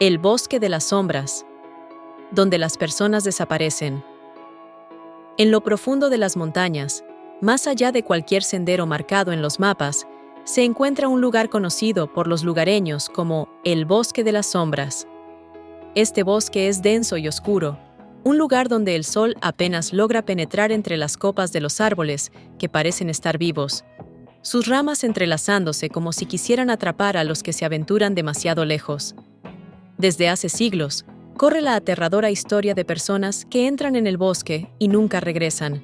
El bosque de las sombras, donde las personas desaparecen. En lo profundo de las montañas, más allá de cualquier sendero marcado en los mapas, se encuentra un lugar conocido por los lugareños como el Bosque de las Sombras. Este bosque es denso y oscuro, un lugar donde el sol apenas logra penetrar entre las copas de los árboles que parecen estar vivos, sus ramas entrelazándose como si quisieran atrapar a los que se aventuran demasiado lejos. Desde hace siglos, corre la aterradora historia de personas que entran en el bosque y nunca regresan.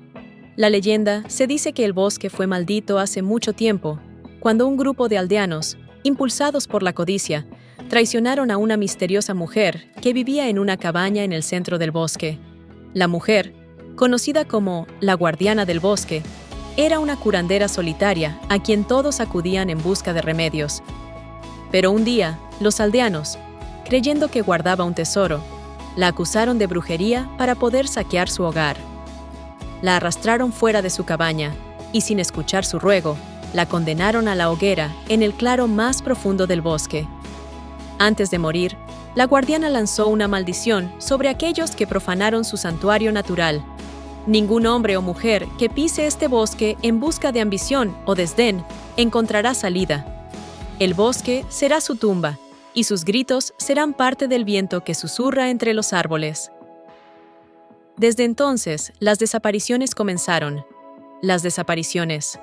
La leyenda se dice que el bosque fue maldito hace mucho tiempo, cuando un grupo de aldeanos, impulsados por la codicia, traicionaron a una misteriosa mujer que vivía en una cabaña en el centro del bosque. La mujer, conocida como la guardiana del bosque, era una curandera solitaria a quien todos acudían en busca de remedios. Pero un día, los aldeanos, creyendo que guardaba un tesoro, la acusaron de brujería para poder saquear su hogar. La arrastraron fuera de su cabaña y, sin escuchar su ruego, la condenaron a la hoguera en el claro más profundo del bosque. Antes de morir, la guardiana lanzó una maldición sobre aquellos que profanaron su santuario natural. Ningún hombre o mujer que pise este bosque en busca de ambición o desdén encontrará salida. El bosque será su tumba, y sus gritos serán parte del viento que susurra entre los árboles. Desde entonces, las desapariciones comenzaron. Las desapariciones.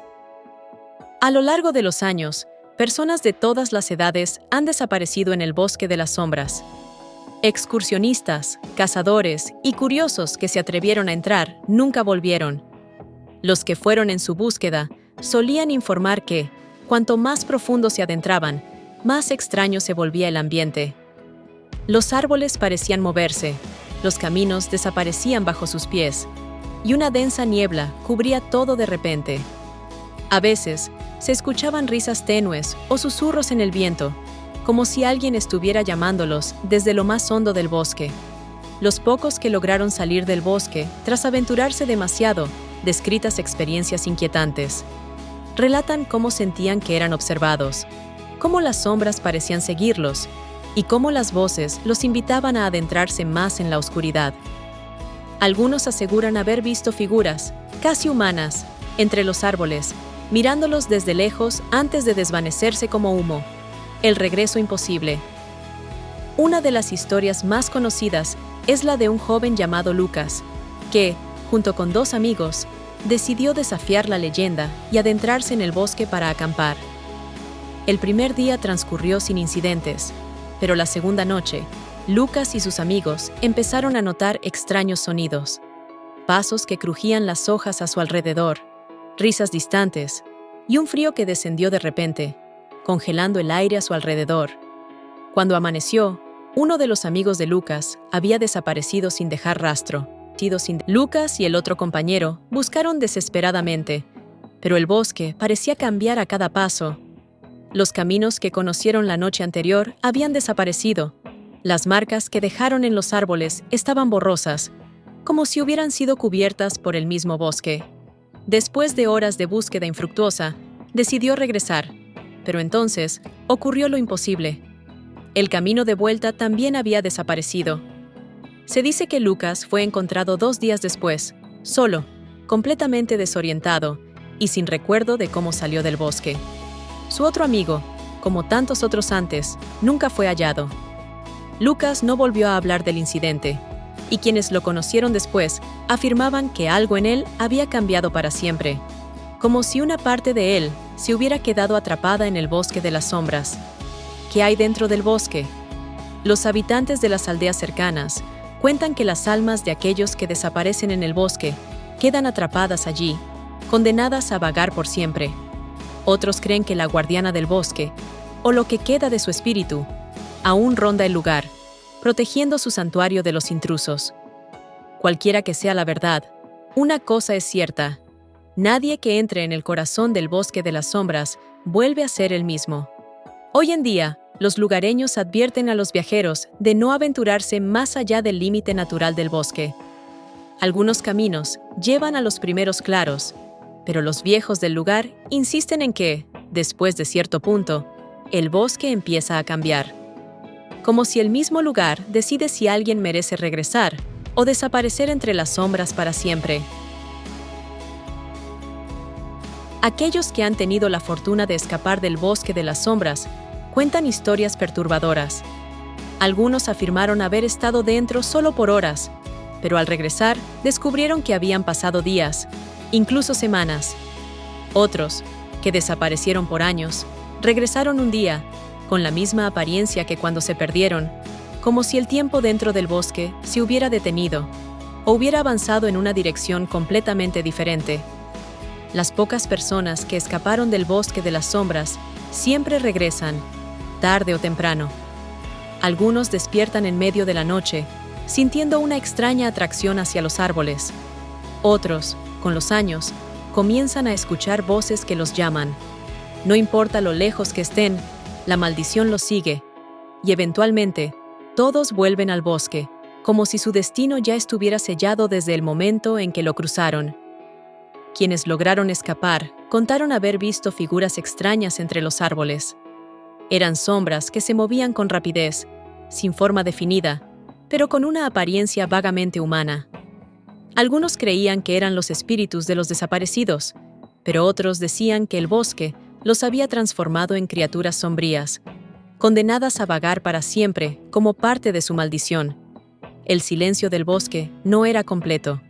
A lo largo de los años, personas de todas las edades han desaparecido en el Bosque de las Sombras. Excursionistas, cazadores y curiosos que se atrevieron a entrar nunca volvieron. Los que fueron en su búsqueda solían informar que, cuanto más profundo se adentraban, más extraño se volvía el ambiente. Los árboles parecían moverse, los caminos desaparecían bajo sus pies, y una densa niebla cubría todo de repente. A veces, se escuchaban risas tenues o susurros en el viento, como si alguien estuviera llamándolos desde lo más hondo del bosque. Los pocos que lograron salir del bosque, tras aventurarse demasiado, descritas experiencias inquietantes. Relatan cómo sentían que eran observados, cómo las sombras parecían seguirlos, y cómo las voces los invitaban a adentrarse más en la oscuridad. Algunos aseguran haber visto figuras, casi humanas, entre los árboles, mirándolos desde lejos antes de desvanecerse como humo. El regreso imposible. Una de las historias más conocidas es la de un joven llamado Lucas, que, junto con dos amigos, decidió desafiar la leyenda y adentrarse en el bosque para acampar. El primer día transcurrió sin incidentes, pero la segunda noche, Lucas y sus amigos empezaron a notar extraños sonidos, pasos que crujían las hojas a su alrededor, risas distantes y un frío que descendió de repente, congelando el aire a su alrededor. Cuando amaneció, uno de los amigos de Lucas había desaparecido sin dejar rastro. Lucas y el otro compañero buscaron desesperadamente, pero el bosque parecía cambiar a cada paso. Los caminos que conocieron la noche anterior habían desaparecido. Las marcas que dejaron en los árboles estaban borrosas, como si hubieran sido cubiertas por el mismo bosque. Después de horas de búsqueda infructuosa, decidió regresar, pero entonces ocurrió lo imposible. El camino de vuelta también había desaparecido. Se dice que Lucas fue encontrado 2 días después, solo, completamente desorientado y sin recuerdo de cómo salió del bosque. Su otro amigo, como tantos otros antes, nunca fue hallado. Lucas no volvió a hablar del incidente, y quienes lo conocieron después afirmaban que algo en él había cambiado para siempre, como si una parte de él se hubiera quedado atrapada en el Bosque de las Sombras. ¿Qué hay dentro del bosque? Los habitantes de las aldeas cercanas cuentan que las almas de aquellos que desaparecen en el bosque quedan atrapadas allí, condenadas a vagar por siempre. Otros creen que la guardiana del bosque, o lo que queda de su espíritu, aún ronda el lugar, protegiendo su santuario de los intrusos. Cualquiera que sea la verdad, una cosa es cierta: nadie que entre en el corazón del Bosque de las Sombras vuelve a ser el mismo. Hoy en día, los lugareños advierten a los viajeros de no aventurarse más allá del límite natural del bosque. Algunos caminos llevan a los primeros claros, pero los viejos del lugar insisten en que, después de cierto punto, el bosque empieza a cambiar. como si el mismo lugar decide si alguien merece regresar o desaparecer entre las sombras para siempre. Aquellos que han tenido la fortuna de escapar del bosque de las sombras cuentan historias perturbadoras. Algunos afirmaron haber estado dentro solo por horas, pero al regresar descubrieron que habían pasado días, incluso semanas. Otros, que desaparecieron por años, regresaron un día, con la misma apariencia que cuando se perdieron, como si el tiempo dentro del bosque se hubiera detenido o hubiera avanzado en una dirección completamente diferente. Las pocas personas que escaparon del bosque de las sombras siempre regresan, tarde o temprano. Algunos despiertan en medio de la noche, sintiendo una extraña atracción hacia los árboles. Otros, con los años, comienzan a escuchar voces que los llaman. No importa lo lejos que estén, la maldición los sigue, y eventualmente, todos vuelven al bosque, como si su destino ya estuviera sellado desde el momento en que lo cruzaron. Quienes lograron escapar contaron haber visto figuras extrañas entre los árboles. Eran sombras que se movían con rapidez, sin forma definida, pero con una apariencia vagamente humana. Algunos creían que eran los espíritus de los desaparecidos, pero otros decían que el bosque los había transformado en criaturas sombrías, condenadas a vagar para siempre como parte de su maldición. El silencio del bosque no era completo.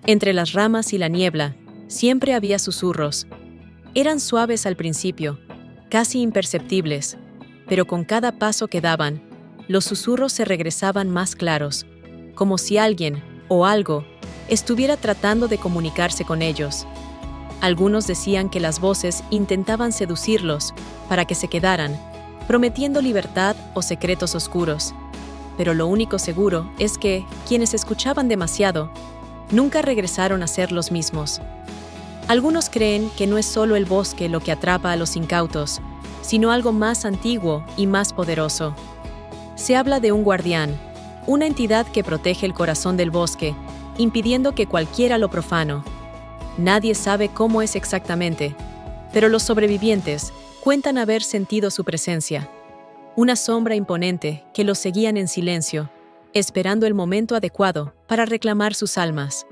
Entre las ramas y la niebla, siempre había susurros. Eran suaves al principio, casi imperceptibles, pero con cada paso que daban, los susurros se regresaban más claros, como si alguien o algo estuviera tratando de comunicarse con ellos. Algunos decían que las voces intentaban seducirlos para que se quedaran, prometiendo libertad o secretos oscuros. Pero lo único seguro es que quienes escuchaban demasiado nunca regresaron a ser los mismos. Algunos creen que no es solo el bosque lo que atrapa a los incautos, sino algo más antiguo y más poderoso. Se habla de un guardián, una entidad que protege el corazón del bosque, impidiendo que cualquiera lo profano. Nadie sabe cómo es exactamente, pero los sobrevivientes cuentan haber sentido su presencia. Una sombra imponente que los seguían en silencio, esperando el momento adecuado para reclamar sus almas.